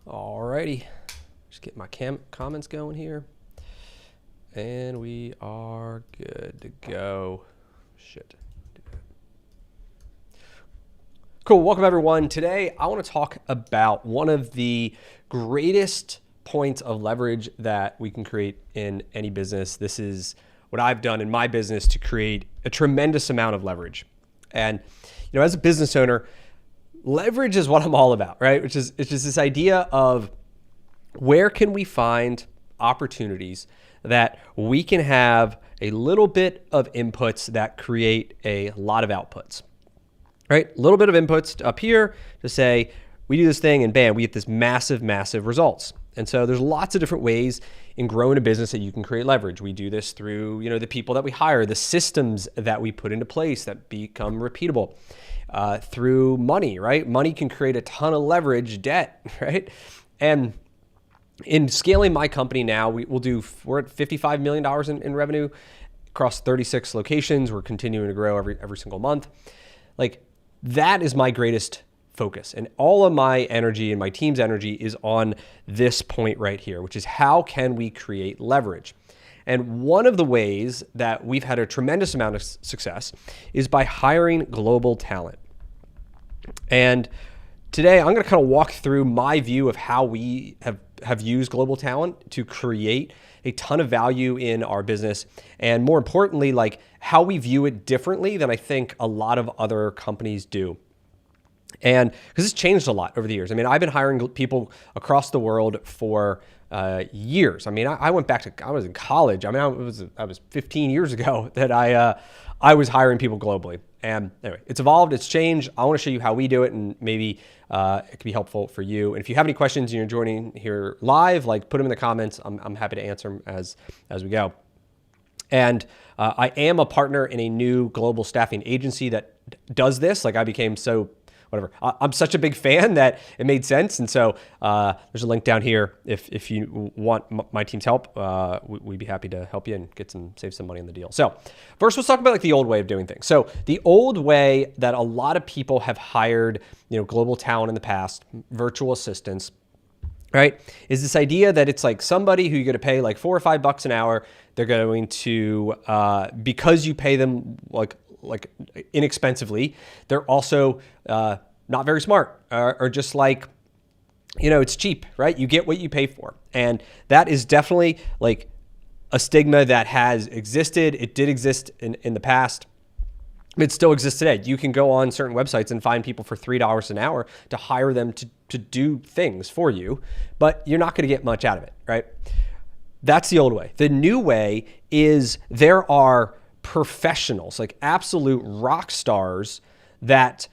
Alrighty, just get my comments going here, and we are good to go. Shit. Cool, welcome everyone. Today I want to talk about one of the greatest points of leverage that we can create in any business. This is what I've done in my business to create a tremendous amount of leverage. And as a business owner, leverage is what I'm all about, right? Which is it's just this idea of where can we find opportunities that we can have a little bit of inputs that create a lot of outputs, right? A little bit of inputs up here to say, we do this thing and bam, we get this massive, massive results. And so there's lots of different ways in growing a business that you can create leverage. We do this through, the people that we hire, the systems that we put into place that become repeatable. Through money, right? Money can create a ton of leverage, debt, right? And in scaling my company now, we're at $55 million in revenue across 36 locations. We're continuing to grow every single month. Like, that is my greatest focus. And all of my energy and my team's energy is on this point right here, which is how can we create leverage? And one of the ways that we've had a tremendous amount of success is by hiring global talent. And today I'm going to kind of walk through my view of how we have used global talent to create a ton of value in our business. And more importantly, like how we view it differently than I think a lot of other companies do. And because it's changed a lot over the years. I mean, I've been hiring people across the world for years. I mean, I went back to, I was in college. I mean, I was 15 years ago that I was hiring people globally. And anyway, it's evolved, it's changed. I want to show you how we do it, and maybe it could be helpful for you. And if you have any questions and you're joining here live, like put them in the comments. I'm happy to answer them as we go. And I am a partner in a new global staffing agency that does this. Like, I became I'm such a big fan that it made sense. And so there's a link down here. If you want my team's help, we'd be happy to help you and save some money on the deal. So first, let's talk about like the old way of doing things. So the old way that a lot of people have hired, global talent in the past, virtual assistants, right, is this idea that it's like somebody who you're going to pay like $4 or $5 an hour. They're going to, because you pay them like inexpensively, they're also not very smart, or just like, it's cheap, right? You get what you pay for. And that is definitely like a stigma that has existed. It did exist in the past. It still exists today. You can go on certain websites and find people for $3 an hour to hire them to do things for you, but you're not going to get much out of it, right? That's the old way. The new way is there are professionals, like absolute rock stars that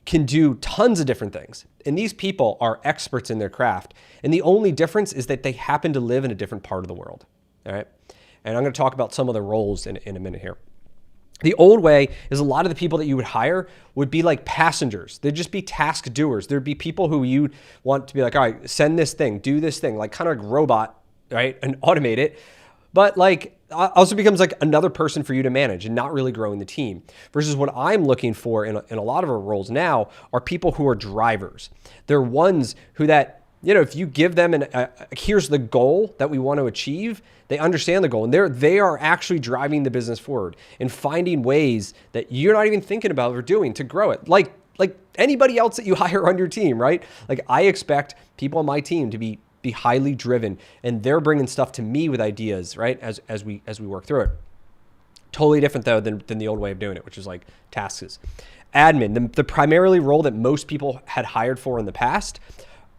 can do tons of different things. And these people are experts in their craft. And the only difference is that they happen to live in a different part of the world. All right. And I'm going to talk about some of the roles in a minute here. The old way is a lot of the people that you would hire would be like passengers. They'd just be task doers. There'd be people who you want to be like, all right, send this thing, do this thing, like kind of like robot, right? And automate it. But like, also becomes like another person for you to manage and not really growing the team. Versus what I'm looking for in a lot of our roles now are people who are drivers. They're ones who that, if you give them here's the goal that we want to achieve, they understand the goal and they are actually driving the business forward and finding ways that you're not even thinking about or doing to grow it. Like anybody else that you hire on your team, right? Like, I expect people on my team to be highly driven, and they're bringing stuff to me with ideas, right? As we work through it. Totally different though than the old way of doing it, which is like tasks. Admin, the primarily role that most people had hired for in the past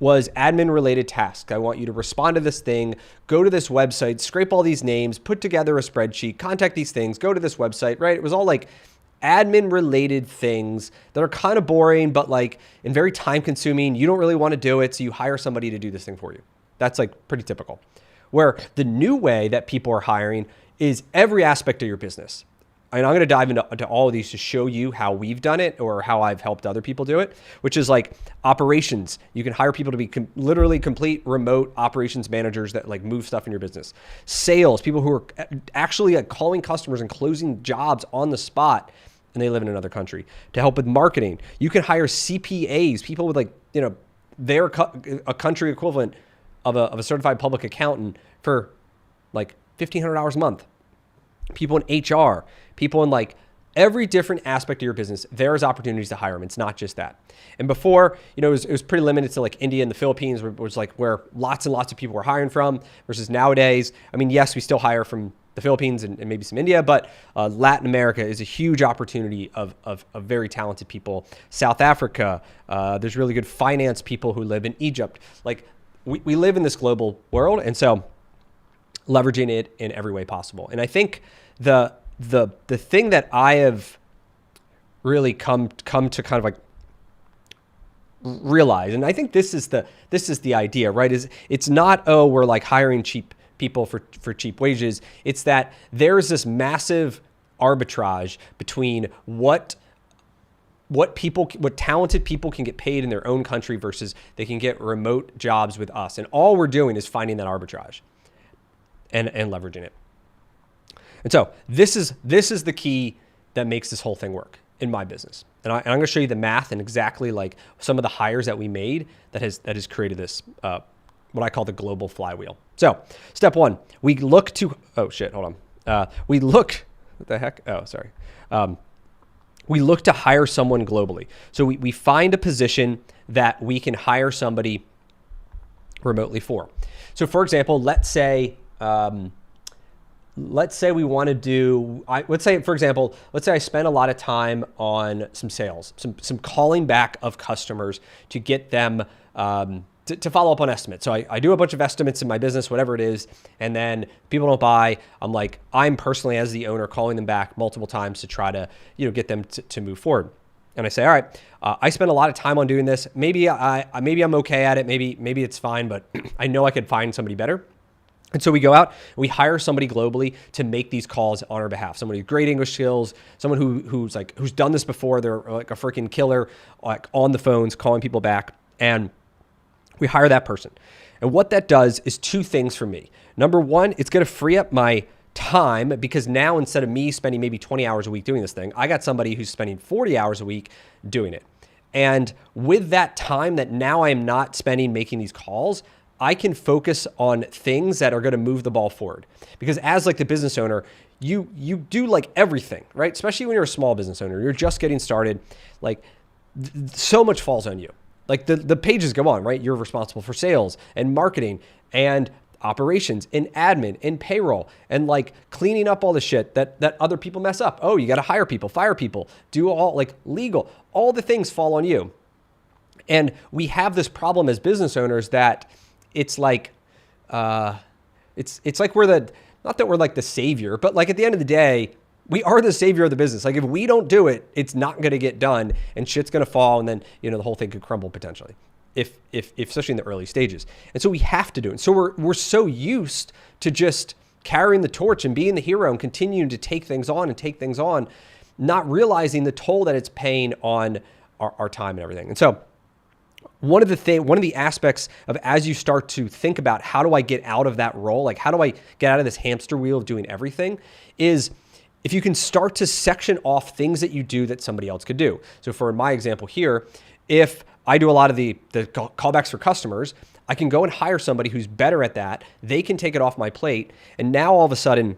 was admin related tasks. I want you to respond to this thing, go to this website, scrape all these names, put together a spreadsheet, contact these things, go to this website, right? It was all like admin related things that are kind of boring, but like and very time consuming. You don't really want to do it, so you hire somebody to do this thing for you. That's like pretty typical. Where the new way that people are hiring is every aspect of your business. And I'm going to dive into all of these to show you how we've done it or how I've helped other people do it, which is like operations. You can hire people to be literally complete remote operations managers that like move stuff in your business. Sales, people who are actually like calling customers and closing jobs on the spot, and they live in another country. To help with marketing, you can hire CPAs, people with like, their a country equivalent of a certified public accountant for like $1,500 a month. People in HR, people in like every different aspect of your business, there's opportunities to hire them. It's not just that. And before, it was pretty limited to like India and the Philippines, was like where lots and lots of people were hiring from, versus nowadays, I mean, yes, we still hire from the Philippines and maybe some India, but Latin America is a huge opportunity of very talented people. South Africa, there's really good finance people who live in Egypt. Like we live in this global world. And so leveraging it in every way possible. And I think the thing that I have really come to kind of like realize, and I think this is the idea, right? Is it's not, oh, we're like hiring cheap people for cheap wages. It's that there's this massive arbitrage between what talented people can get paid in their own country versus they can get remote jobs with us. And all we're doing is finding that arbitrage and leveraging it. And so this is the key that makes this whole thing work in my business. And I'm going to show you the math and exactly like some of the hires that we made that has created this, what I call the global flywheel. So step one, we look to, oh shit, hold on. What the heck? Oh, sorry. We look to hire someone globally. So we find a position that we can hire somebody remotely for. So for example, let's say we want to do, let's say I spend a lot of time on some sales, some calling back of customers to get them to follow up on estimates. So I do a bunch of estimates in my business, whatever it is, and then people don't buy. I'm personally, as the owner, calling them back multiple times to try to get them to move forward. And I say, all right, I spend a lot of time on doing this. Maybe I'm okay at it. Maybe it's fine, but I know I could find somebody better. And so we go out and we hire somebody globally to make these calls on our behalf. Somebody with great English skills, someone who's done this before. They're like a freaking killer, like on the phones, calling people back. And we hire that person. And what that does is two things for me. Number one, it's going to free up my time, because now instead of me spending maybe 20 hours a week doing this thing, I got somebody who's spending 40 hours a week doing it. And with that time that now I am not spending making these calls, I can focus on things that are going to move the ball forward. Because as like the business owner, you do like everything, right? Especially when you're a small business owner, you're just getting started. Like so much falls on you. Like the pages go on, right? You're responsible for sales and marketing and operations and admin and payroll and like cleaning up all the shit that other people mess up. Oh, you got to hire people, fire people, do all like legal, all the things fall on you. And we have this problem as business owners that it's like, it's like not that we're like the savior, but like at the end of the day, we are the savior of the business. Like if we don't do it, it's not going to get done and shit's going to fall. And then, the whole thing could crumble potentially if especially in the early stages. And so we have to do it. So we're so used to just carrying the torch and being the hero and continuing to take things on, not realizing the toll that it's paying on our time and everything. And so one of the aspects of, as you start to think about how do I get out of that role, like how do I get out of this hamster wheel of doing everything, is if you can start to section off things that you do that somebody else could do. So for my example here, if I do a lot of the callbacks for customers, I can go and hire somebody who's better at that. They can take it off my plate. And now all of a sudden,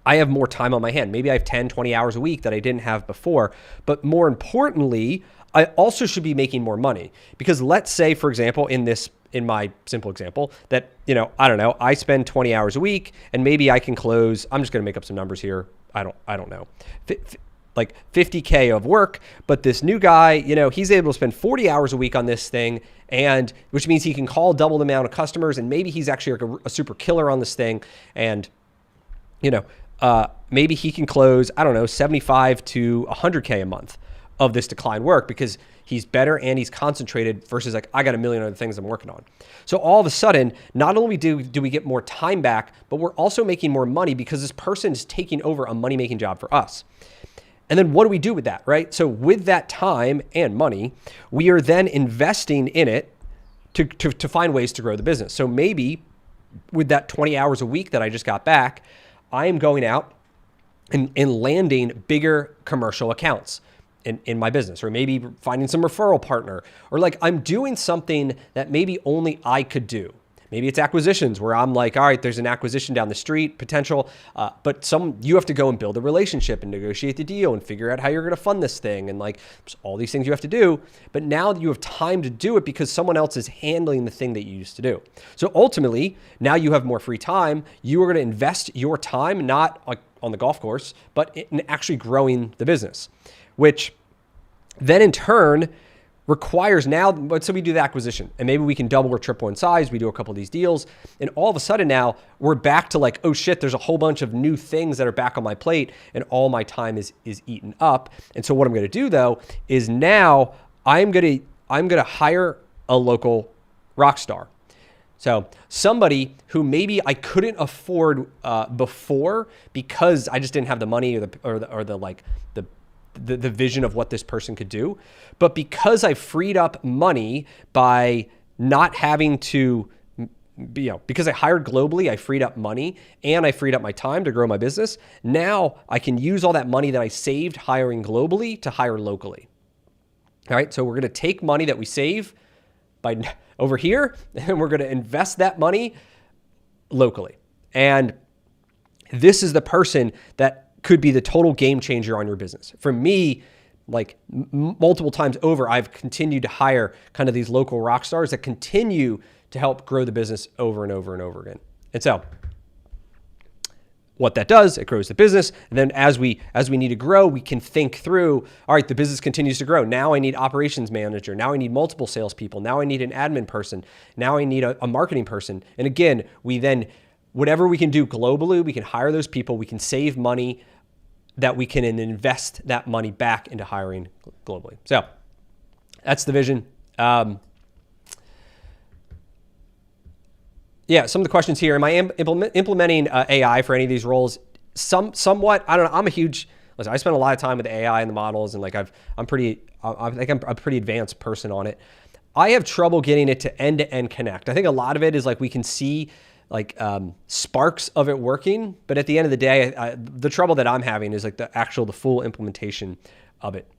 I have more time on my hand. Maybe I have 10, 20 hours a week that I didn't have before. But more importantly, I also should be making more money, because let's say, for example, in my simple example that, I don't know, I spend 20 hours a week and maybe I can close, I'm just going to make up some numbers here. I don't know, like 50K of work, but this new guy, he's able to spend 40 hours a week on this thing, and which means he can call double the amount of customers, and maybe he's actually like a super killer on this thing. And, maybe he can close, I don't know, 75 to 100K a month of this decline work, because he's better and he's concentrated versus like, I got a million other things I'm working on. So all of a sudden, not only do we get more time back, but we're also making more money because this person is taking over a money-making job for us. And then what do we do with that, right? So with that time and money, we are then investing in it to find ways to grow the business. So maybe with that 20 hours a week that I just got back, I am going out and landing bigger commercial accounts. in my business, or maybe finding some referral partner, or like I'm doing something that maybe only I could do. Maybe it's acquisitions where I'm like, all right, there's an acquisition down the street potential, but you have to go and build a relationship and negotiate the deal and figure out how you're going to fund this thing. And like all these things you have to do, but now you have time to do it because someone else is handling the thing that you used to do. So ultimately, now you have more free time. You are going to invest your time, not like on the golf course, but in actually growing the business, which then in turn requires now, so we do the acquisition and maybe we can double or triple in size. We do a couple of these deals and all of a sudden now we're back to like, oh shit, there's a whole bunch of new things that are back on my plate and all my time is eaten up. And so what I'm going to do though, is now I'm going to hire a local rock star. So somebody who maybe I couldn't afford before because I just didn't have the money or the vision of what this person could do. But because I freed up money by not having to, because I hired globally, I freed up money and I freed up my time to grow my business. Now I can use all that money that I saved hiring globally to hire locally. All right. So we're going to take money that we save by over here and we're going to invest that money locally. And this is the person that could be the total game changer on your business. For me, like multiple times over, I've continued to hire kind of these local rock stars that continue to help grow the business over and over and over again. And so what that does, it grows the business. And then as we need to grow, we can think through, all right, the business continues to grow. Now I need operations manager. Now I need multiple salespeople. Now I need an admin person. Now I need a marketing person. And again, whatever we can do globally, we can hire those people. We can save money that we can invest that money back into hiring globally. So that's the vision. Some of the questions here. Am I implementing AI for any of these roles? Somewhat. I don't know. Listen, I spend a lot of time with AI and the models, and like I think I'm a pretty advanced person on it. I have trouble getting it to end-to-end connect. I think a lot of it is like we can see like sparks of it working, but at the end of the day, the trouble that I'm having is like the full implementation of it.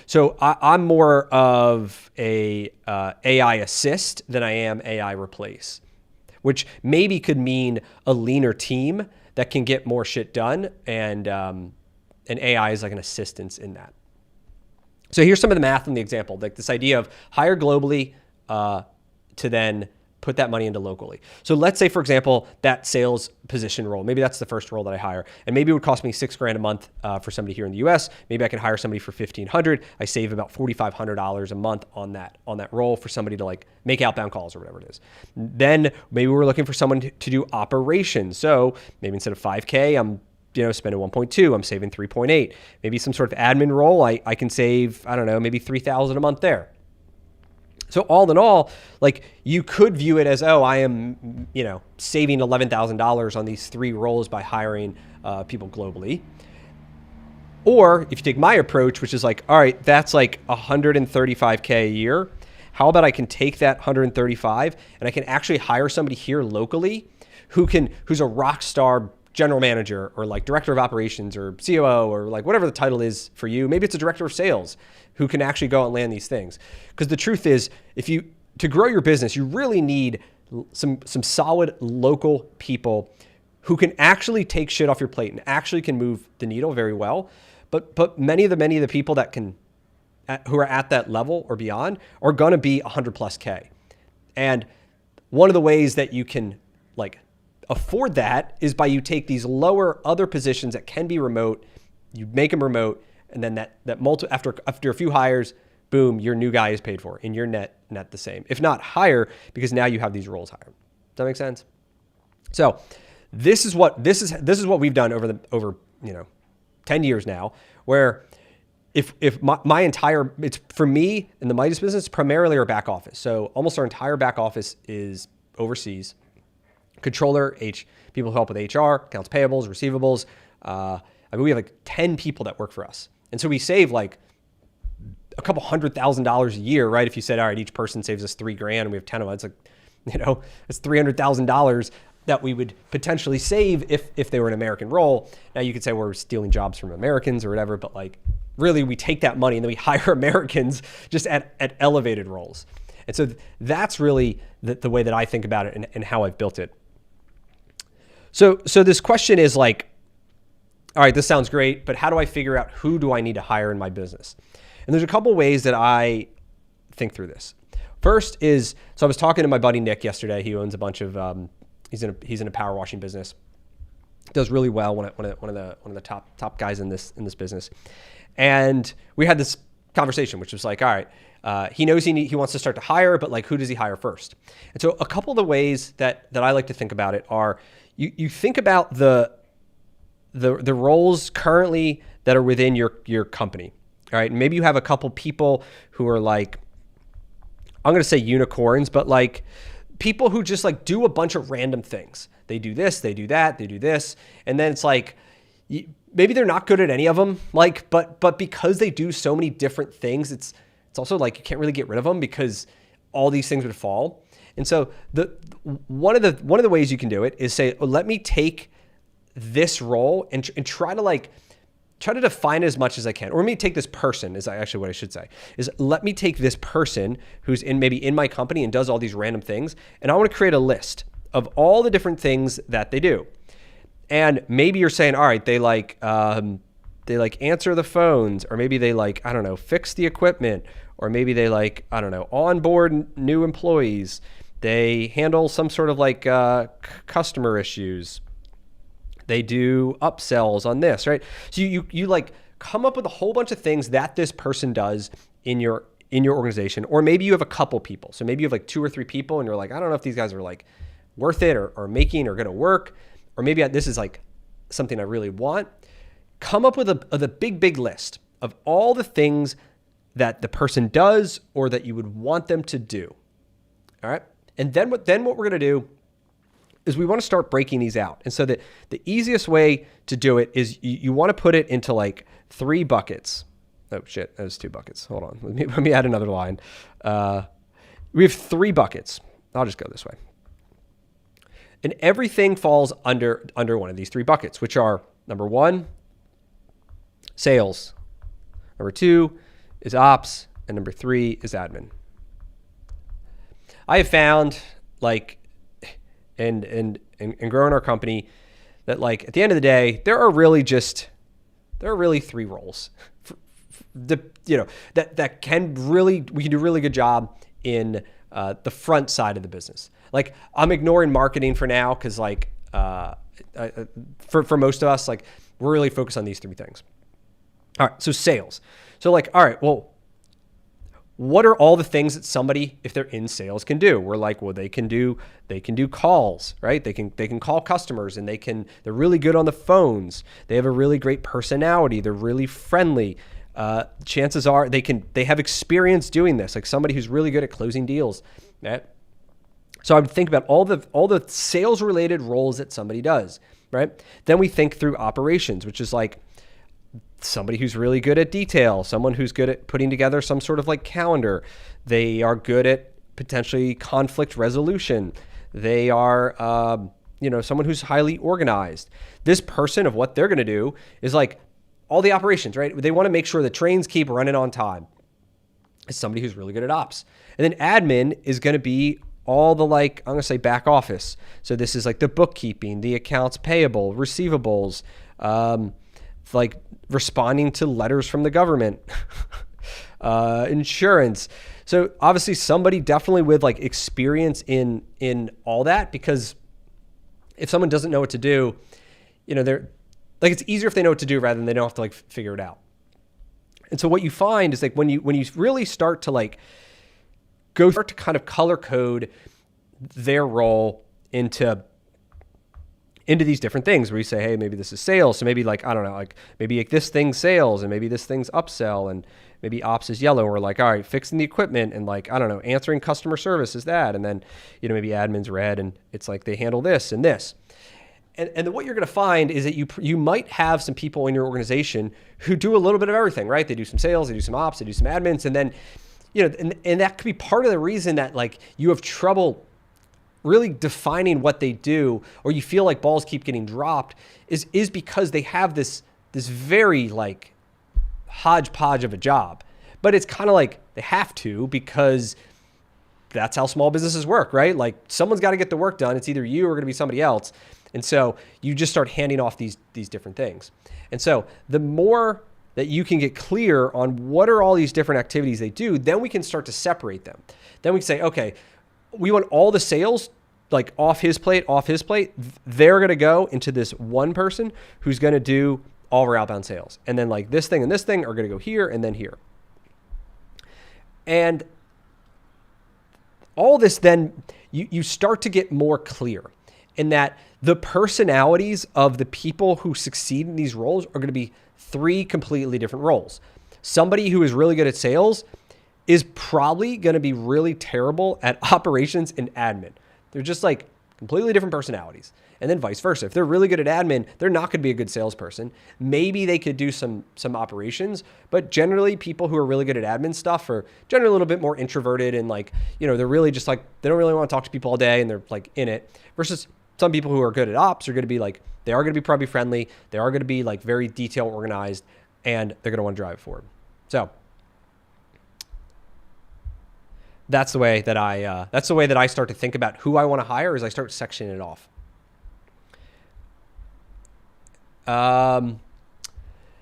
So I'm more of a AI assist than I am AI replace, which maybe could mean a leaner team that can get more shit done, and AI is like an assistance in that. So here's some of the math in the example, like this idea of hire globally to then put that money into locally. So let's say, for example, that sales position role, maybe that's the first role that I hire, and maybe it would cost me $6,000 a month for somebody here in the US. Maybe I can hire somebody for $1,500. I save about $4,500 a month on that role for somebody to like make outbound calls or whatever it is. Then maybe we're looking for someone to do operations. So maybe instead of $5,000, I'm spending 1.2, I'm saving 3.8. Maybe some sort of admin role, I can save, I don't know, maybe $3,000 a month there. So all in all, like you could view it as, I am, saving $11,000 on these 3 roles by hiring people globally. Or if you take my approach, which is like, all right, that's like $135K a year. How about I can take that 135 and I can actually hire somebody here locally who's a rock star general manager or like director of operations or COO or like whatever the title is for you. Maybe it's a director of sales who can actually go out and land these things. Because the truth is, to grow your business, you really need some solid local people who can actually take shit off your plate and actually can move the needle very well. But many of the people that who are at that level or beyond are going to be 100+ K. And one of the ways that you can like afford that is by you take these lower other positions that can be remote, you make them remote, and then after a few hires, boom, your new guy is paid for and your net the same, if not higher, because now you have these roles hired. Does that make sense? So this is what we've done over 10 years now, where if my entire, it's for me in the Midas business, primarily our back office. So almost our entire back office is overseas. Controller, people who help with HR, accounts payables, receivables. We have like 10 people that work for us. And so we save like a couple $100,000 a year, right? If you said, all right, each person saves us $3,000 and we have 10 of them, it's like, it's $300,000 that we would potentially save if they were an American role. Now you could say we're stealing jobs from Americans or whatever, but like really we take that money and then we hire Americans just at elevated roles. And so that's really the way that I think about it and how I've built it. So this question is like, all right, this sounds great, but how do I figure out who do I need to hire in my business? And there's a couple ways that I think through this. First is, so I was talking to my buddy Nick yesterday. He owns a bunch of, he's in a power washing business. Does really well. One of the top guys in this business. And we had this conversation, which was like, all right, he knows he wants to start to hire, but like, who does he hire first? And so a couple of the ways that I like to think about it are, you think about the roles currently that are within your company. All right. Maybe you have a couple people who are like, I'm going to say unicorns, but like people who just like do a bunch of random things. They do this, they do that, they do this. And then it's like, maybe they're not good at any of them. Like, but because they do so many different things, it's also like, you can't really get rid of them because all these things would fall. And so one of the ways you can do it is say, oh, let me take this role and try to define it as much as I can. Or let me take this person, is actually what I should say, is let me take this person who's maybe in my company and does all these random things, and I want to create a list of all the different things that they do. And maybe you're saying, all right, they answer the phones, or maybe they I don't know, fix the equipment, or maybe they I don't know, onboard new employees. They handle some sort of customer issues. They do upsells on this, right? So you come up with a whole bunch of things that this person does in your organization, or maybe you have a couple people. So maybe you have 2 or 3 people and you're like, I don't know if these guys are worth it or making or going to work, or maybe this is something I really want. Come up with a big list of all the things that the person does or that you would want them to do. All right. And then what we're going to do is we want to start breaking these out. And so the easiest way to do it is you want to put it into 3 buckets. Oh shit, that was 2 buckets. Hold on, let me add another line. We have 3 buckets. I'll just go this way. And everything falls under one of these 3 buckets, which are number 1, sales. Number 2 is ops, and number 3 is admin. I have found and growing our company that at the end of the day, there are really 3 roles that can really, we can do a really good job in the front side of the business. I'm ignoring marketing for now because for most of us, we're really focused on these 3 things. All right, so sales. So all right, well, what are all the things that somebody, if they're in sales, can do? We're well, they can do calls, right? They can call customers, and they're really good on the phones. They have a really great personality. They're really friendly. Chances are they have experience doing this, somebody who's really good at closing deals. Right? So I would think about all the sales related roles that somebody does, right? Then we think through operations, which is somebody who's really good at detail, someone who's good at putting together some sort of calendar. They are good at potentially conflict resolution. They are, someone who's highly organized. This person, of what they're going to do is all the operations, right? They want to make sure the trains keep running on time. It's somebody who's really good at ops. And then admin is going to be all the I'm going to say back office. So this is the bookkeeping, the accounts payable, receivables, responding to letters from the government, insurance. So obviously somebody definitely with experience in all that, because if someone doesn't know what to do, they're it's easier if they know what to do rather than they don't have to figure it out. And so what you find is when you really start to start to kind of color code their role into these different things, where you say, hey, maybe this is sales. So maybe I don't know, maybe this thing's sales, and maybe this thing's upsell, and maybe ops is yellow. Or all right, fixing the equipment, and I don't know, answering customer service is that. And then, maybe admin's red, and it's they handle this and this. And then what you're going to find is that you might have some people in your organization who do a little bit of everything, right? They do some sales, they do some ops, they do some admins. And then, and that could be part of the reason that you have trouble really defining what they do, or you feel like balls keep getting dropped, is because they have this very like hodgepodge of a job. But it's kind of like they have to, because that's how small businesses work, right? Like someone's got to get the work done. It's either you or going to be somebody else. And so you just start handing off these different things. And so the more that you can get clear on what are all these different activities they do, then we can start to separate them. Then we can say, okay, we want all the sales like off his plate. They're going to go into this one person who's going to do all of our outbound sales. And then like this thing and this thing are going to go here and then here. And all this, then you start to get more clear in that the personalities of the people who succeed in these roles are going to be 3 completely different roles. Somebody who is really good at sales is probably going to be really terrible at operations and admin. They're just like completely different personalities. And then vice versa. If they're really good at admin, they're not going to be a good salesperson. Maybe they could do some operations, but generally people who are really good at admin stuff are generally a little bit more introverted and like, they're really just like, they don't really want to talk to people all day and they're like in it, versus some people who are good at ops are going to be like, they are going to be probably friendly. They are going to be like very detail organized, and they're going to want to drive it forward. So that's the way that I start to think about who I want to hire, is I start sectioning it off.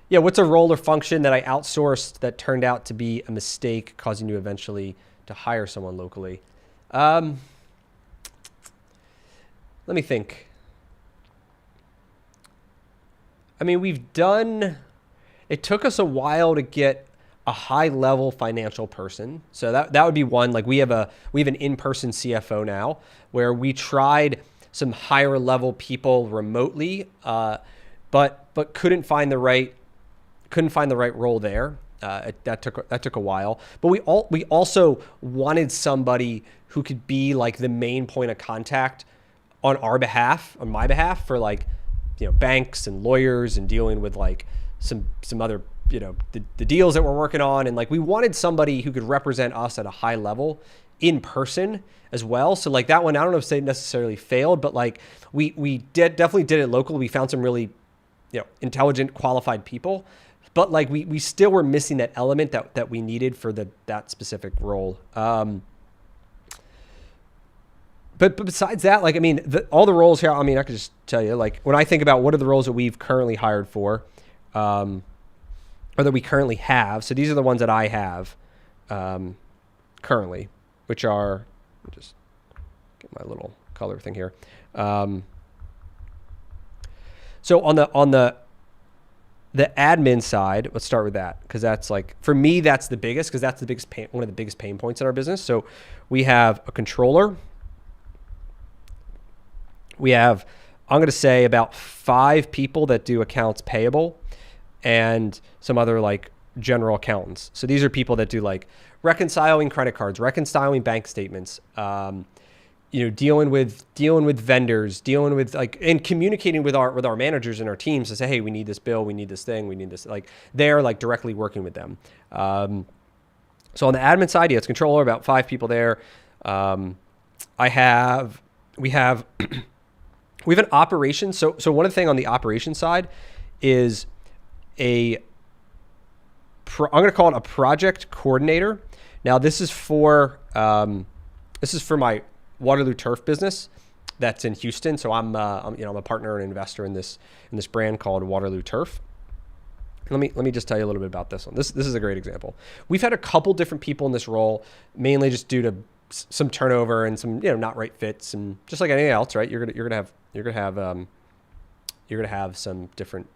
What's a role or function that I outsourced that turned out to be a mistake, causing you eventually to hire someone locally? Let me think. I mean, it took us a while to get a high level financial person. So that would be one. Like we have an in-person CFO now, where we tried some higher level people remotely, but couldn't find the right role there. That took a while. But we also wanted somebody who could be like the main point of contact on my behalf for like, banks and lawyers and dealing with like some other, the deals that we're working on. And like, we wanted somebody who could represent us at a high level in person as well. So like that one, I don't know if it necessarily failed, but like we definitely did it locally. We found some really, intelligent, qualified people, but like we still were missing that element that we needed for that specific role. But besides that, like, I mean, all the roles here, I mean, I could just tell you, like, when I think about what are the roles that we've currently hired for, or that we currently have. So these are the ones that I have currently, which are, just get my little color thing here. So on the admin side, let's start with that, because that's like, for me, that's the biggest, because that's one of the biggest pain points in our business. So we have a controller. We have, I'm going to say, about 5 people that do accounts payable and some other like general accountants. So these are people that do like reconciling credit cards, reconciling bank statements, dealing with vendors, dealing with like, and communicating with our managers and our teams to say, hey, we need this bill, we need this thing, we need this. Like they're like directly working with them. So on the admin side, it's controller, about 5 people there. We have an operation. So one of the things on the operation side is I'm going to call it a project coordinator. Now this is for my Waterloo Turf business that's in Houston. So I'm a partner and investor in this brand called Waterloo Turf. Let me just tell you a little bit about this one. This is a great example. We've had a couple different people in this role, mainly just due to some turnover and some not right fits, and just like anything else, right? You're gonna have some different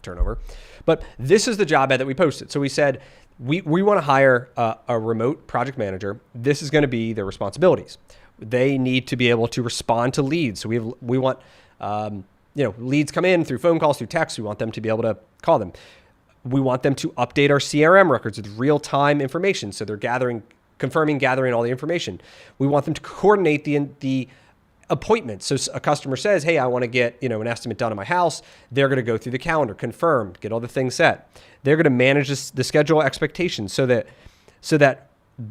turnover. But this is the job ad that we posted. So we said we want to hire a remote project manager. This is going to be their responsibilities. They need to be able to respond to leads. So we want leads come in through phone calls, through text. We want them to be able to call them. We want them to update our CRM records with real-time information. So they're gathering all the information. We want them to coordinate the appointments. So a customer says, hey, I want to get an estimate done on my house. They're going to go through the calendar, confirm, get all the things set. They're going to manage the schedule expectations so that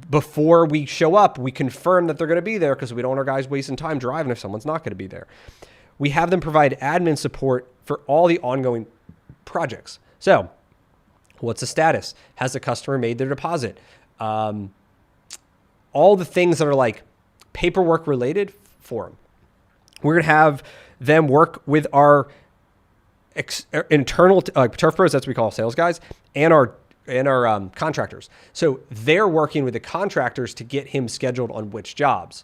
before we show up, we confirm that they're going to be there because we don't want our guys wasting time driving if someone's not going to be there. We have them provide admin support for all the ongoing projects. So what's the status? Has the customer made their deposit? All the things that are like paperwork related for them. We're going to have them work with our internal turf pros, that's what we call sales guys, and our contractors. So they're working with the contractors to get him scheduled on which jobs,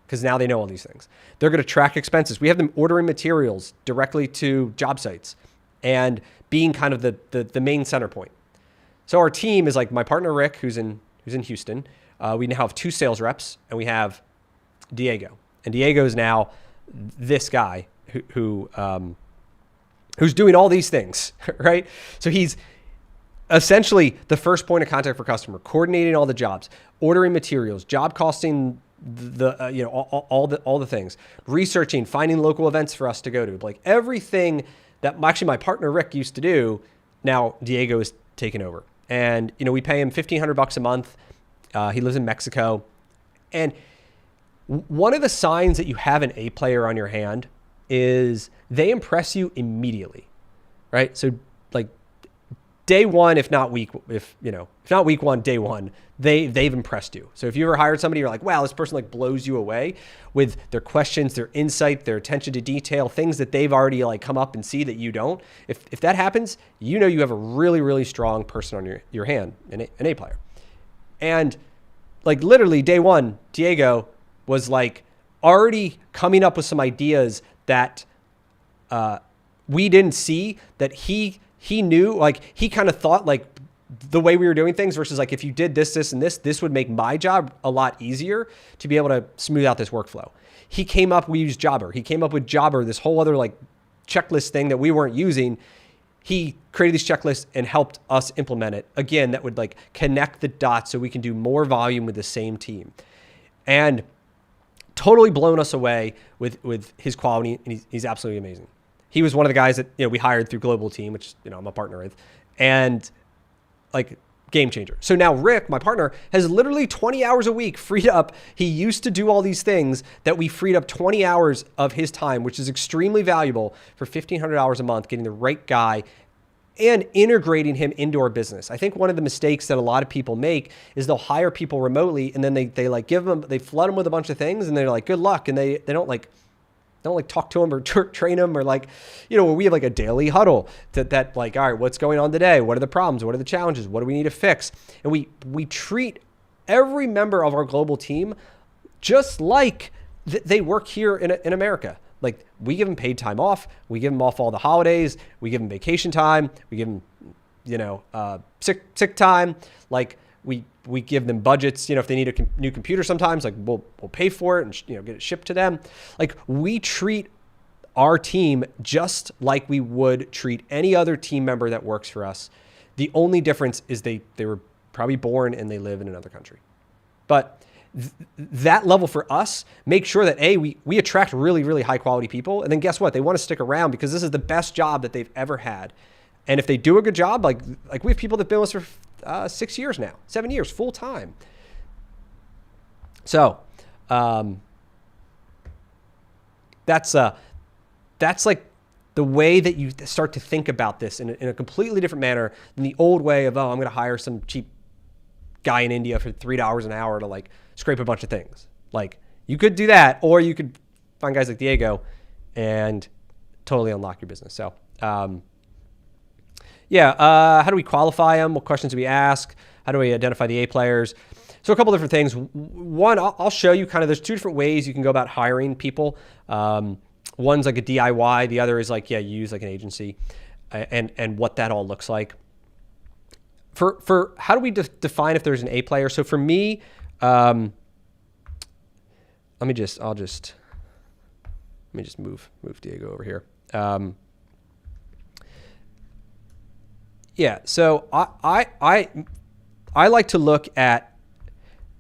because now they know all these things. They're going to track expenses. We have them ordering materials directly to job sites and being kind of the main center point. So our team is like my partner Rick, who's in Houston. We now have 2 sales reps, and we have Diego. And Diego is now this guy who's doing all these things, right? So he's essentially the first point of contact for customer, coordinating all the jobs, ordering materials, job costing all the things, researching, finding local events for us to go to, like everything that actually my partner Rick used to do. Now Diego is taken over, and we pay him $1,500 a month. He lives in Mexico, and one of the signs that you have an A player on your hand is they impress you immediately, right? So like day one, if not week one, day one, they've impressed you. So if you ever hired somebody, you're like, wow, this person like blows you away with their questions, their insight, their attention to detail, things that they've already like come up and see that you don't. If that happens, you have a really, really strong person on your hand, an A player. And like literally day one, Diego was like already coming up with some ideas that we didn't see, that he knew, like he kind of thought like the way we were doing things versus like if you did this, this, and this would make my job a lot easier to be able to smooth out this workflow. We used Jobber. He came up with Jobber, this whole other like checklist thing that we weren't using. He created these checklists and helped us implement it. Again, that would like connect the dots so we can do more volume with the same team. And totally blown us away with his quality, and he's absolutely amazing. He was one of the guys that we hired through Global Team, which I'm a partner with, and like game changer. So now Rick, my partner, has literally 20 hours a week freed up. He used to do all these things that we freed up 20 hours of his time, which is extremely valuable for $1,500 a month, getting the right guy and integrating him into our business. I think one of the mistakes that a lot of people make is they'll hire people remotely, and then they like they flood them with a bunch of things, and they're like, good luck. And they don't talk to them or train them, or like, we have like a daily huddle that like, all right, what's going on today? What are the problems? What are the challenges? What do we need to fix? And we treat every member of our global team just like they work here in America. Like we give them paid time off. We give them off all the holidays. We give them vacation time. We give them, sick time. Like we give them budgets. If they need a new computer, sometimes like we'll pay for it and get it shipped to them. Like we treat our team just like we would treat any other team member that works for us. The only difference is they were probably born and they live in another country, but that level for us, make sure that we attract really, really high quality people. And then guess what? They want to stick around because this is the best job that they've ever had. And if they do a good job, like we have people that've been with us for 6 years now, 7 years, full time. So that's like the way that you start to think about this in a completely different manner than the old way of, I'm going to hire some cheap guy in India for $3 an hour to like scrape a bunch of things. Like you could do that, or you could find guys like Diego and totally unlock your business. So, how do we qualify them? What questions do we ask? How do we identify the A players? So a couple different things. One, I'll show you kind of, there's 2 different ways you can go about hiring people. One's like a DIY. The other is like, you use like an agency and what that all looks like. For how do we define if there's an A player? So for me, let me just move Diego over here. So I like to look at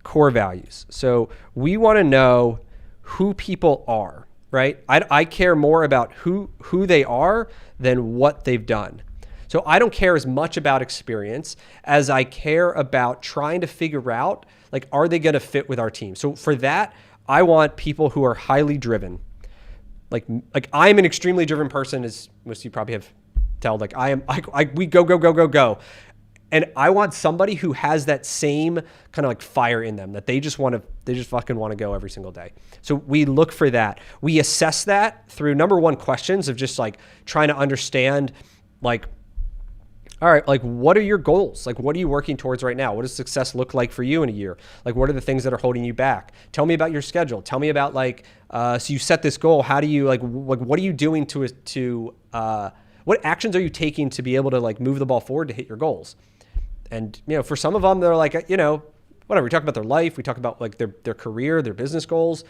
core values. So we want to know who people are, right? I care more about who they are than what they've done. So I don't care as much about experience as I care about trying to figure out Like, are they going to fit with our team? So for that, I want people who are highly driven. Like I'm an extremely driven person, as most of you probably have told. Like we go. And I want somebody who has that same kind of like fire in them, that they just fucking want to go every single day. So we look for that. We assess that through, number one, questions of just like trying to understand, like, all right, like, what are your goals? Like, what are you working towards right now? What does success look like for you in a year? Like, what are the things that are holding you back? Tell me about your schedule. Tell me about like, so you set this goal. How do you like what are you doing what actions are you taking to be able to like move the ball forward to hit your goals? And, for some of them, they're like, whatever. We talk about their life. We talk about like their career, their business goals.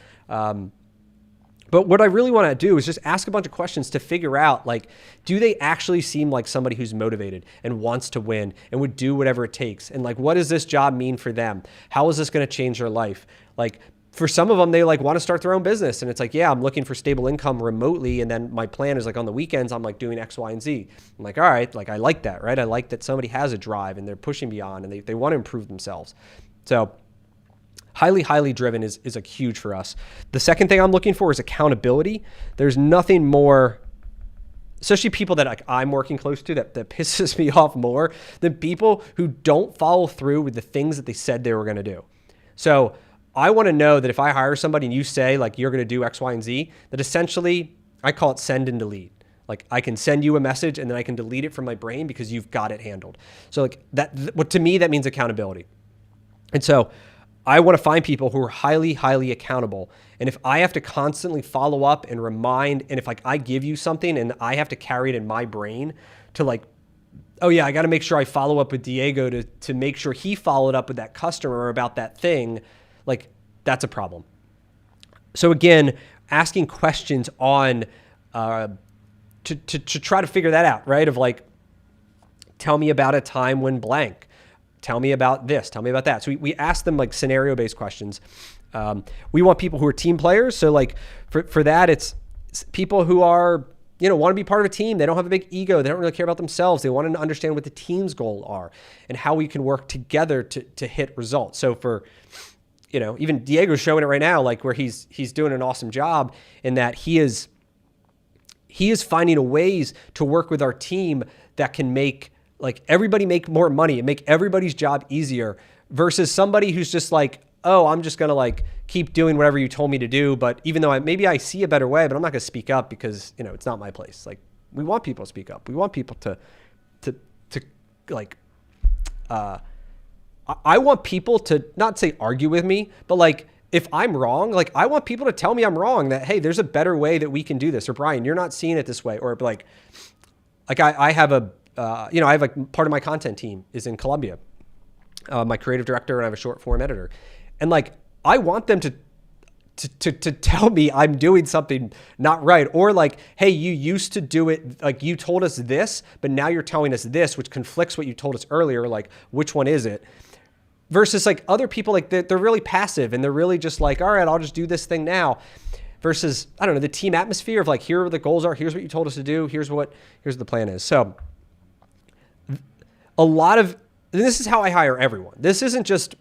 But what I really want to do is just ask a bunch of questions to figure out, like, do they actually seem like somebody who's motivated and wants to win and would do whatever it takes? And like, what does this job mean for them? How is this going to change their life? Like, for some of them, they like want to start their own business. And it's like, yeah, I'm looking for stable income remotely. And then my plan is like on the weekends, I'm like doing X, Y, and Z. I'm like, all right, like I like that, right? I like that somebody has a drive and they're pushing beyond and they want to improve themselves. So highly driven is like huge for us. The second thing I'm looking for is accountability. There's nothing more, especially people that like I'm working close to, that pisses me off more than people who don't follow through with the things that they said they were going to do. So I want to know that if I hire somebody and you say like you're going to do X, Y, and Z, that essentially I call it send and delete. Like I can send you a message and then I can delete it from my brain because you've got it handled. So like that, what to me, that means accountability. And so I want to find people who are highly accountable. And if I have to constantly follow up and remind, and if like I give you something and I have to carry it in my brain to like, oh yeah, I got to make sure I follow up with Diego to make sure he followed up with that customer about that thing, like that's a problem. So again, asking questions on to try to figure that out, right? Of like, tell me about a time when blank. Tell me about this. Tell me about that. So we ask them like scenario-based questions. We want people who are team players. So like for that, it's people who are, want to be part of a team. They don't have a big ego. They don't really care about themselves. They want to understand what the team's goals are and how we can work together to hit results. So for, even Diego's showing it right now, like where he's doing an awesome job in that he is finding ways to work with our team that can make like everybody make more money and make everybody's job easier versus somebody who's just like, oh, I'm just going to like keep doing whatever you told me to do. But even though maybe I see a better way, but I'm not going to speak up because, it's not my place. Like we want people to speak up. We want people to like, I want people to not say argue with me, but like, if I'm wrong, like I want people to tell me I'm wrong, that, hey, there's a better way that we can do this. Or Brian, you're not seeing it this way. Or like I have I have like part of my content team is in Colombia, my creative director, and I have a short form editor. And like, I want them to tell me I'm doing something not right. Or like, hey, you used to do it, like you told us this, but now you're telling us this, which conflicts what you told us earlier. Like, which one is it? Versus like other people, like they're really passive and they're really just like, all right, I'll just do this thing now. Versus, I don't know, the team atmosphere of like, here are the goals are, here's what you told us to do, here's what the plan is. So this is how I hire everyone. This isn't just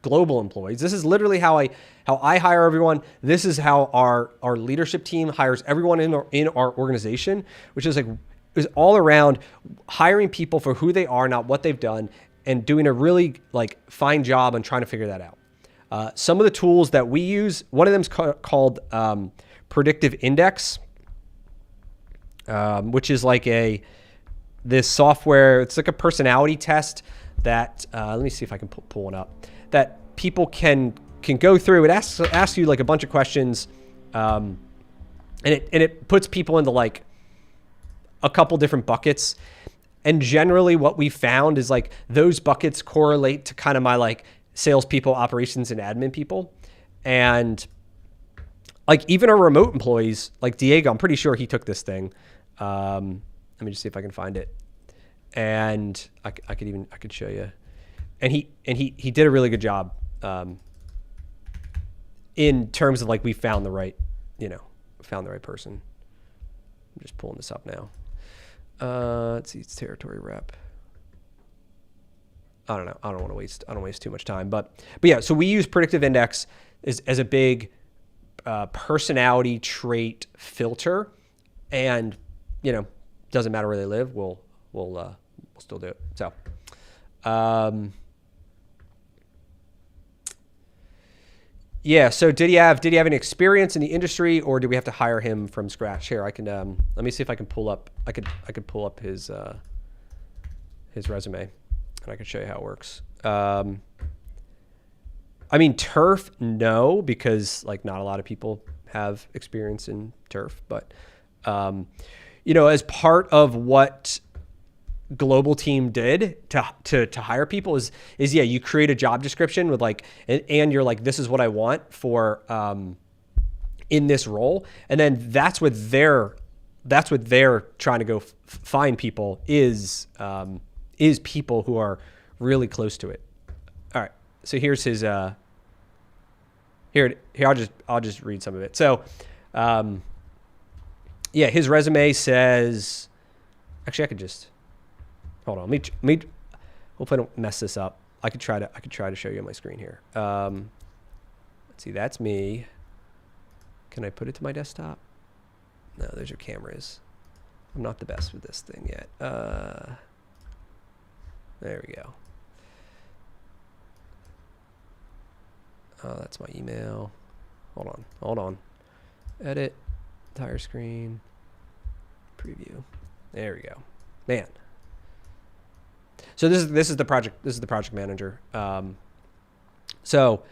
global employees. This is literally how I hire everyone. This is how our leadership team hires everyone in our organization, which is all around hiring people for who they are, not what they've done, and doing a really like fine job on trying to figure that out. Some of the tools that we use, one of them is called Predictive Index, which is like this software. It's like a personality test that, let me see if I can pull one up, that people can go through. It asks you like a bunch of questions, and it puts people into like a couple different buckets. And generally what we found is like those buckets correlate to kind of my like salespeople, operations, and admin people. And like even our remote employees, like Diego, I'm pretty sure he took this thing. Let me just see if I can find it. And I could show you. And he did a really good job in terms of like we found the right person. I'm just pulling this up now. Let's see, it's territory rep. I don't know. I don't want to waste too much time, but yeah. So we use predictive index as a big personality trait filter, and doesn't matter where they live. We'll still do it. So, yeah. So did he have any experience in the industry, or did we have to hire him from scratch? Here, I can let me see if I can pull up. I could pull up his resume, and I can show you how it works. I mean, turf, no, because like not a lot of people have experience in turf, but as part of what Global Team did to hire people is yeah, you create a job description with like, and you're like, this is what I want for in this role, and then that's what they're trying to go find people is people who are really close to it. All right, so here's his here I'll just read some of it. So yeah, his resume says, actually I could just hold on. Let me hopefully I don't mess this up. I could try to show you on my screen here. Let's see, that's me. Can I put it to my desktop? No, there's your cameras. I'm not the best with this thing yet. There we go. Oh, that's my email. Hold on. Edit, entire screen, preview. There we go. Man. So this is the project manager. So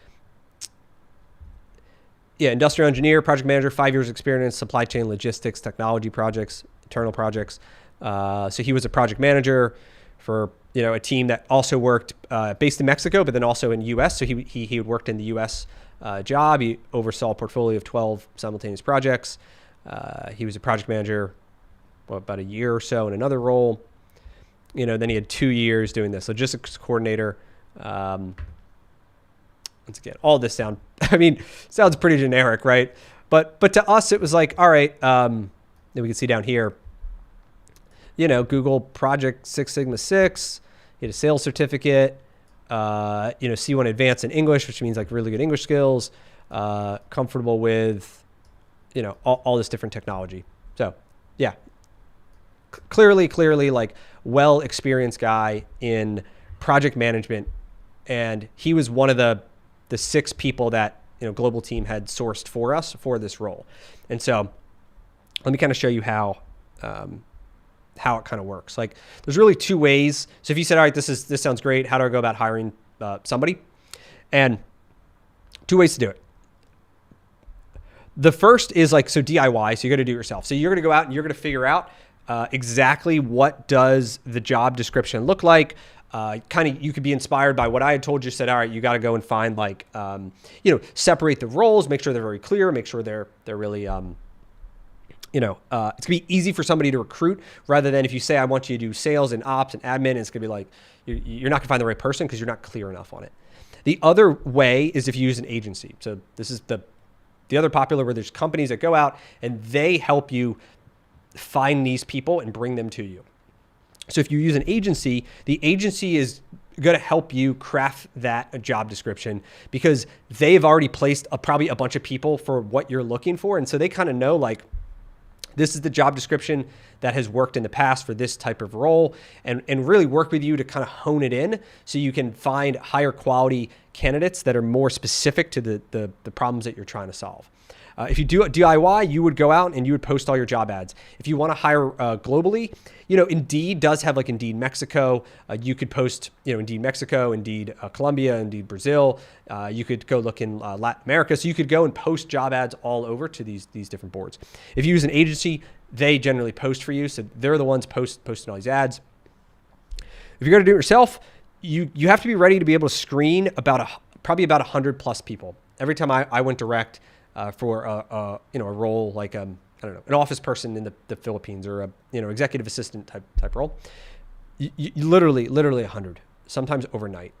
yeah, industrial engineer, project manager, 5 years experience, supply chain, logistics, technology projects, internal projects. So he was a project manager for a team that also worked based in Mexico, but then also in the U.S. So he had worked in the U.S. Job. He oversaw a portfolio of 12 simultaneous projects. He was a project manager about a year or so in another role. Then he had 2 years doing this logistics coordinator. Once again, all this sounds pretty generic, right? But to us, it was like, all right. Then we can see down here, Google Project Six Sigma 6. He had a sales certificate. C1 Advanced in English, which means like really good English skills. Comfortable with, all this different technology. So, yeah. Clearly, like well experienced guy in project management, and he was one of the 6 people that Global Team had sourced for us for this role. And so let me kind of show you how it kind of works. Like there's really 2 ways. So if you said, all right, this sounds great, how do I go about hiring somebody? And 2 ways to do it. The first is like, so DIY, so you're going to do it yourself. So you're going to go out and you're going to figure out exactly what does the job description look like. You could be inspired by what I had told you. Said, all right, you got to go and find like, separate the roles, make sure they're very clear, make sure they're really, it's gonna be easy for somebody to recruit rather than if you say, I want you to do sales and ops and admin, and it's gonna be like, you're not gonna find the right person because you're not clear enough on it. The other way is if you use an agency. So this is the other popular where there's companies that go out and they help you find these people and bring them to you. So if you use an agency, the agency is going to help you craft that job description because they've already placed probably a bunch of people for what you're looking for. And so they kind of know like, this is the job description that has worked in the past for this type of role, and really work with you to kind of hone it in so you can find higher quality candidates that are more specific to the problems that you're trying to solve. If you do DIY, you would go out and you would post all your job ads. If you want to hire globally, Indeed does have like Indeed Mexico. You could post, Indeed Mexico, Indeed Colombia, Indeed Brazil. You could go look in Latin America. So you could go and post job ads all over to these different boards. If you use an agency, they generally post for you. So they're the ones posting all these ads. If you're going to do it yourself, you have to be ready to be able to screen probably about 100 plus people. Every time I went direct, for a role like I don't know, an office person in the Philippines or a executive assistant type role, you literally 100, sometimes overnight,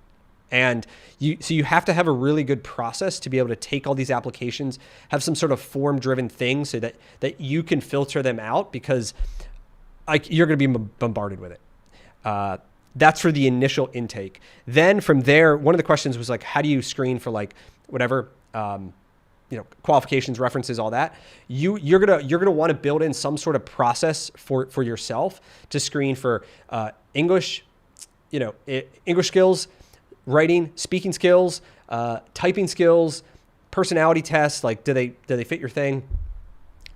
and so you have to have a really good process to be able to take all these applications, have some sort of form driven thing so that you can filter them out because you're going to be bombarded with it. That's for the initial intake. Then from there, one of the questions was like, how do you screen for like whatever, qualifications, references, all that. You're gonna want to build in some sort of process for yourself to screen for English, English skills, writing, speaking skills, typing skills, personality tests. Like, do they fit your thing?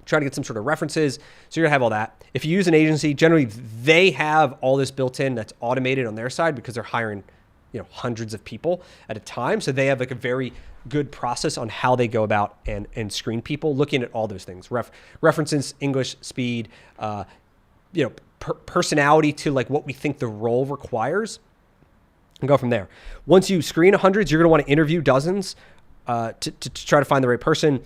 Try to get some sort of references. So you're gonna have all that. If you use an agency, generally they have all this built in that's automated on their side because they're hiring, hundreds of people at a time. So they have like a very good process on how they go about and screen people, looking at all those things, references, English, speed, personality to like what we think the role requires, and go from there. Once you screen hundreds, you're gonna want to interview dozens to try to find the right person.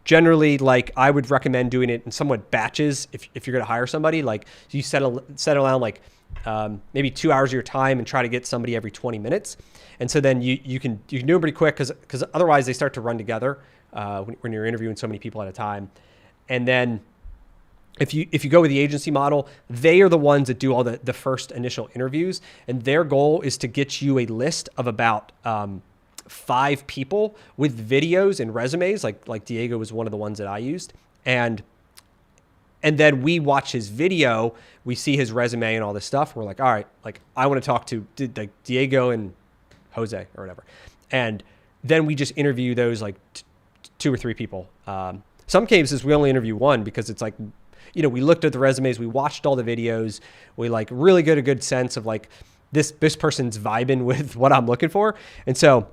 Generally, like I would recommend doing it in somewhat batches if you're going to hire somebody. Like you settle down like maybe 2 hours of your time and try to get somebody every 20 minutes. And so then you can do it pretty quick because otherwise they start to run together when you're interviewing so many people at a time. And then if you go with the agency model, they are the ones that do all the first initial interviews, and their goal is to get you a list of about 5 people with videos and resumes, like Diego was one of the ones that I used. And then we watch his video, we see his resume and all this stuff. We're like, all right, like I want to talk to like Diego and Jose or whatever. And then we just interview those like 2 or 3 people. Some cases we only interview 1 because it's like, we looked at the resumes, we watched all the videos, we like really get a good sense of like this person's vibing with what I'm looking for. And so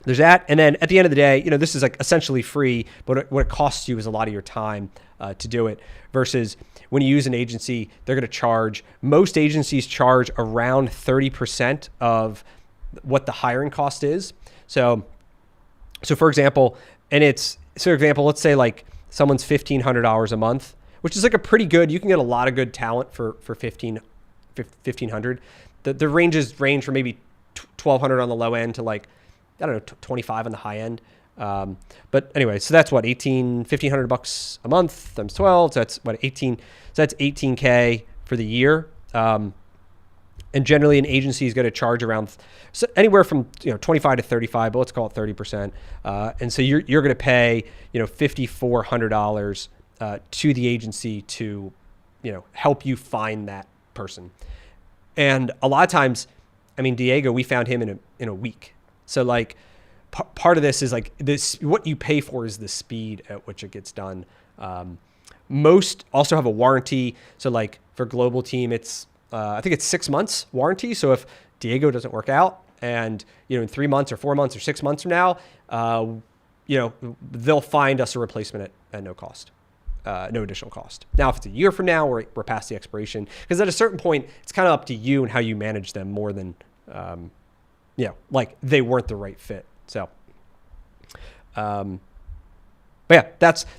there's that. And then at the end of the day, this is like essentially free, but what it costs you is a lot of your time to do it, versus when you use an agency, they're going to charge. Most agencies charge around 30% of what the hiring cost is. So for example, let's say like someone's $1,500 a month, which is like a pretty good, you can get a lot of good talent for $1,500. The range from maybe $1,200 on the low end to like, I don't know, 25 on the high end. But anyway, so that's what, $1,500 a month times 12. So that's what, 18. So that's 18K for the year. And generally an agency is going to charge around anywhere from, 25 to 35, but let's call it 30%. And so you're going to pay, $5,400 to the agency to, help you find that person. And a lot of times, Diego, we found him in a week. So like part of this is like this, what you pay for is the speed at which it gets done. Most also have a warranty. So like for Global Team, it's, I think it's 6 months warranty. So if Diego doesn't work out and, in 3 months or 4 months or 6 months from now, they'll find us a replacement at no cost. No additional cost. Now, if it's a year from now, we're past the expiration, because at a certain point, it's kind of up to you and how you manage them more than, like they weren't the right fit. So, but yeah,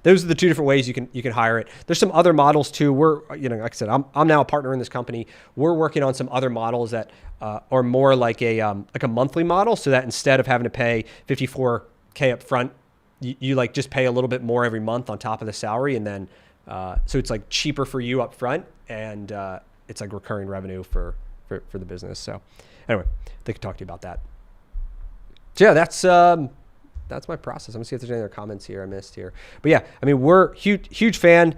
those are the 2 different ways you can hire it. There's some other models too. We're, like I said, I'm now a partner in this company. We're working on some other models that are more like a monthly model, so that instead of having to pay $54K up front, you like just pay a little bit more every month on top of the salary, and then so it's like cheaper for you up front, and it's like recurring revenue for the business. So anyway, they could talk to you about that. So yeah, that's my process. I'm gonna see if there's any other comments here I missed here. But yeah, we're huge fan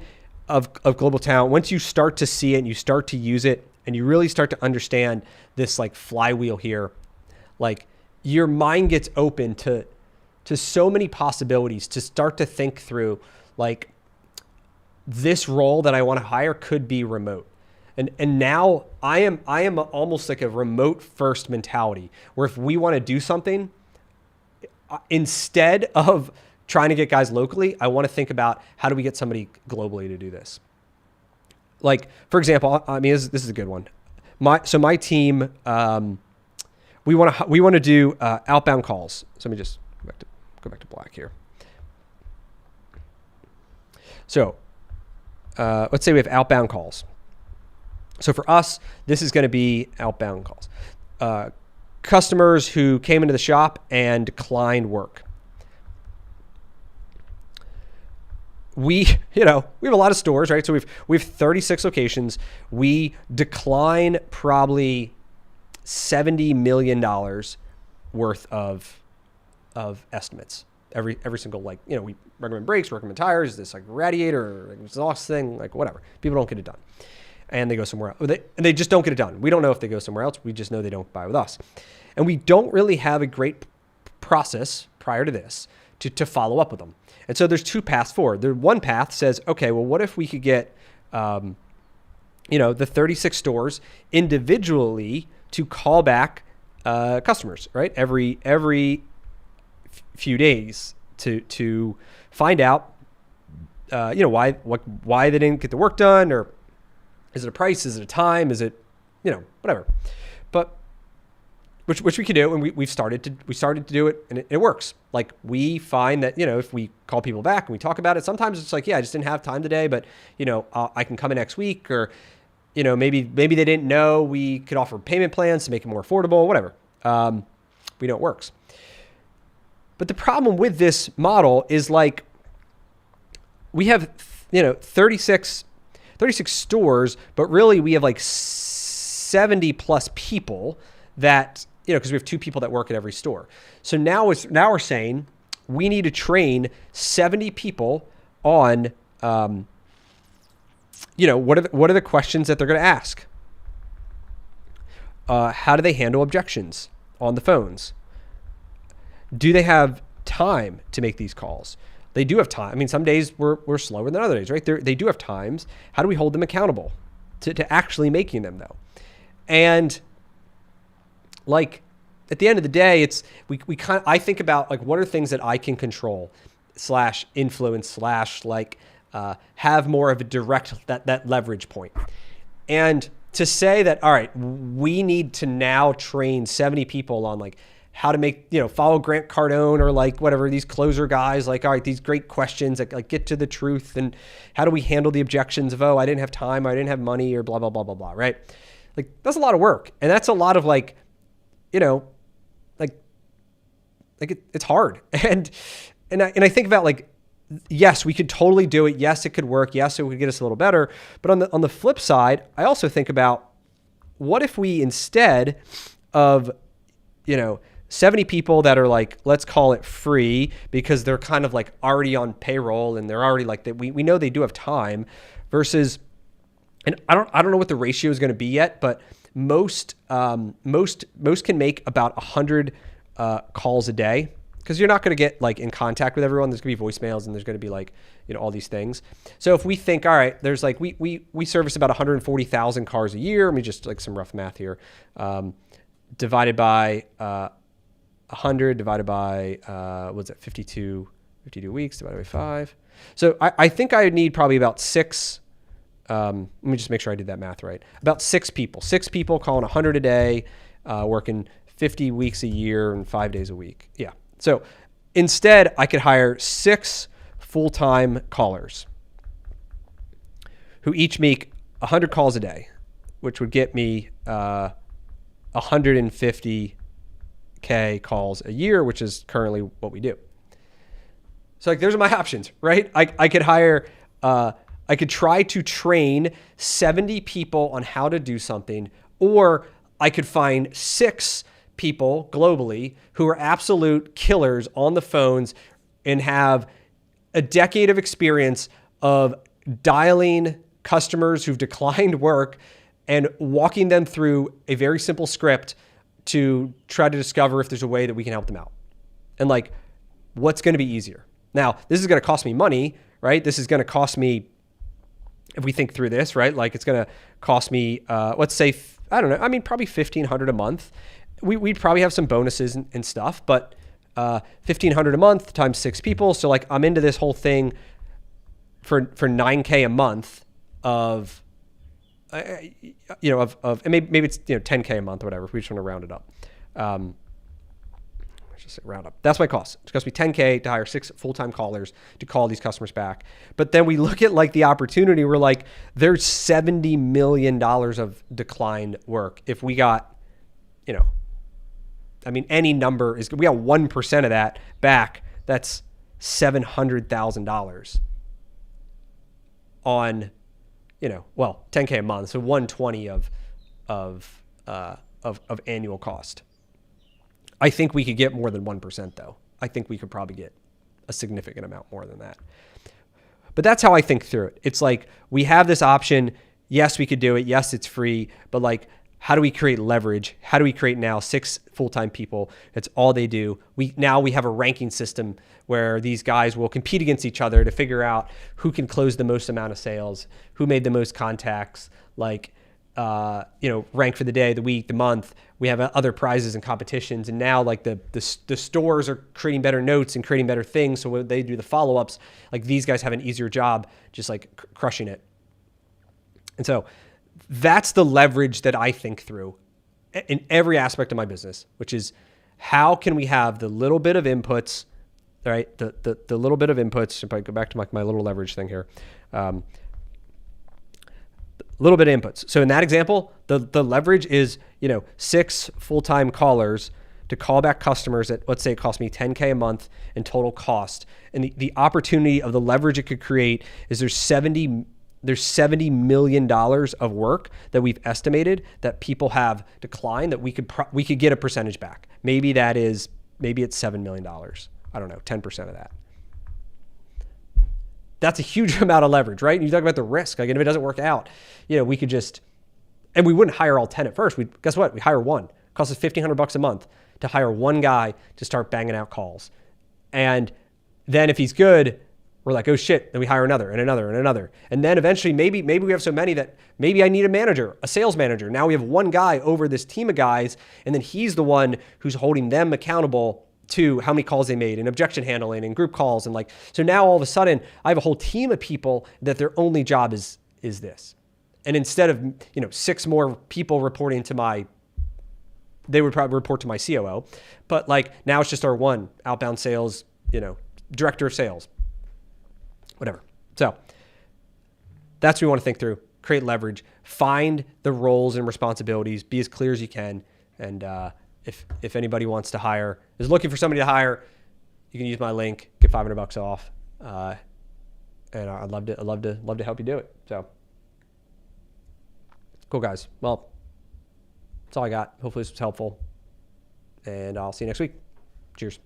of Global Talent. Once you start to see it and you start to use it and you really start to understand this like flywheel here, like your mind gets open to so many possibilities to start to think through, like this role that I want to hire could be remote. And now I am almost like a remote first mentality, where if we want to do something, instead of trying to get guys locally, I want to think about how do we get somebody globally to do this. Like, for example, this is a good one. My team, we want to do outbound calls. So let me just go back to black here. So let's say we have outbound calls. So for us, this is going to be outbound calls. Customers who came into the shop and declined work. we have a lot of stores, right? So we have 36 locations. We decline probably $70 million worth of estimates every single, like, we recommend brakes, recommend tires, this like radiator, like exhaust thing, like whatever. People don't get it done, and they go somewhere else. They just don't get it done. We don't know if they go somewhere else. We just know they don't buy with us, and we don't really have a great process prior to this to follow up with them. And so there's two paths forward. The one path says, okay, well, what if we could get, the 36 stores individually to call back customers, right? Every few days to find out, why they didn't get the work done, or is it a price? Is it a time? Is it, whatever. But which we can do, and we started to do it, and it works. Like, we find that, if we call people back and we talk about it, sometimes it's like, yeah, I just didn't have time today, but I can come in next week, or maybe they didn't know we could offer payment plans to make it more affordable, whatever. We know it works. But the problem with this model is, like, we have 36 stores, but really we have like 70 plus people that, because we have 2 people that work at every store. So now we're saying we need to train 70 people on, what are the questions that they're going to ask? How do they handle objections on the phones? Do they have time to make these calls? They do have time. I mean, some days we're slower than other days, right? They do have times. How do we hold them accountable to actually making them, though? And, like, at the end of the day, I think about, like, what are things that I can control / influence / have more of a direct, that leverage point. And to say that, all right, we need to now train 70 people on, like, how to make, follow Grant Cardone, or like whatever, these closer guys, like, all right, these great questions that, like, get to the truth, and how do we handle the objections of, oh, I didn't have time, or I didn't have money, or blah, blah, blah, blah, blah, right? Like, that's a lot of work. And that's a lot of, like, it's hard. And I think about, like, yes, we could totally do it. Yes, it could work. Yes, it would get us a little better. But on the flip side, I also think about, what if we, instead of, 70 people that are, like, let's call it free, because they're kind of, like, already on payroll and they're already, like, we know they do have time, versus, and I don't know what the ratio is going to be yet, but most can make about 100 calls a day, because you're not going to get, like, in contact with everyone. There's going to be voicemails, and there's going to be, like, all these things. So if we think, all right, there's, like, we service about 140,000 cars a year. Let me just, like, some rough math here, divided by 100 divided by, 52 weeks divided by 5. So I think I would need probably about 6. Let me just make sure I did that math right. About 6 people calling 100 a day, working 50 weeks a year and 5 days a week. Yeah. So instead, I could hire 6 full-time callers who each make 100 calls a day, which would get me 150K calls a year, which is currently what we do. So, like, those are my options, right? I could hire, I could try to train 70 people on how to do something, or I could find 6 people globally who are absolute killers on the phones and have a decade of experience of dialing customers who've declined work and walking them through a very simple script to try to discover if there's a way that we can help them out. And, like, what's going to be easier? Now, this is going to cost me money, right? This is going to cost me, if we think through this, right? Like, it's going to cost me, let's say, I don't know, I mean, probably $1,500 a month. We'd probably have some bonuses and stuff, but $1,500 a month times 6 people. So, like, I'm into this whole thing for $9K a month of, and maybe it's, $10K a month or whatever, if we just want to round it up. Let's just say round up. That's my cost. It costs me $10K to hire 6 full-time callers to call these customers back. But then we look at, like, the opportunity. We're like, there's $70 million of declined work. If we got, any number is, we got 1% of that back. That's $700,000. on, 10K a month, so 120 of annual cost. I think we could get more than 1% though. I think we could probably get a significant amount more than that. But that's how I think through it. It's like we have this option. Yes, we could do it. Yes, it's free. But like, how do we create leverage? How do we create now 6 full-time people? That's all they do. We have a ranking system where these guys will compete against each other to figure out who can close the most amount of sales, who made the most contacts, rank for the day, the week, the month. We have other prizes and competitions. And now like the stores are creating better notes and creating better things. So when they do the follow-ups, like these guys have an easier job just like crushing it. And so that's the leverage that I think through in every aspect of my business, which is how can we have the little bit of inputs, right? The little bit of inputs. If I go back to my little leverage thing here, little bit of inputs. So in that example, the leverage is 6 full-time callers to call back customers at, let's say it costs me 10K a month in total cost. And the opportunity of the leverage it could create is there's $70 million of work that we've estimated that people have declined that we could get a percentage back. Maybe it's $7 million. I don't know, 10% of that. That's a huge amount of leverage, right? And you talk about the risk. Like, if it doesn't work out, we could and we wouldn't hire all 10 at first. Guess what? We hire one. It costs us $1,500 a month to hire one guy to start banging out calls. And then if he's good, we're like, oh shit, then we hire another and another and another. And then eventually maybe we have so many that maybe I need a sales manager. Now we have one guy over this team of guys, and then he's the one who's holding them accountable to how many calls they made and objection handling and group calls. And so now all of a sudden I have a whole team of people that their only job is this. And instead of, 6 more people reporting to they would probably report to my COO, but now it's just our one outbound sales, director of sales, whatever. So that's what we want to think through, create leverage, find the roles and responsibilities, be as clear as you can. And, if anybody wants to hire, is looking for somebody to hire, you can use my link, get $500 off. And I'd love to help you do it. So cool, guys. Well, that's all I got. Hopefully this was helpful, and I'll see you next week. Cheers.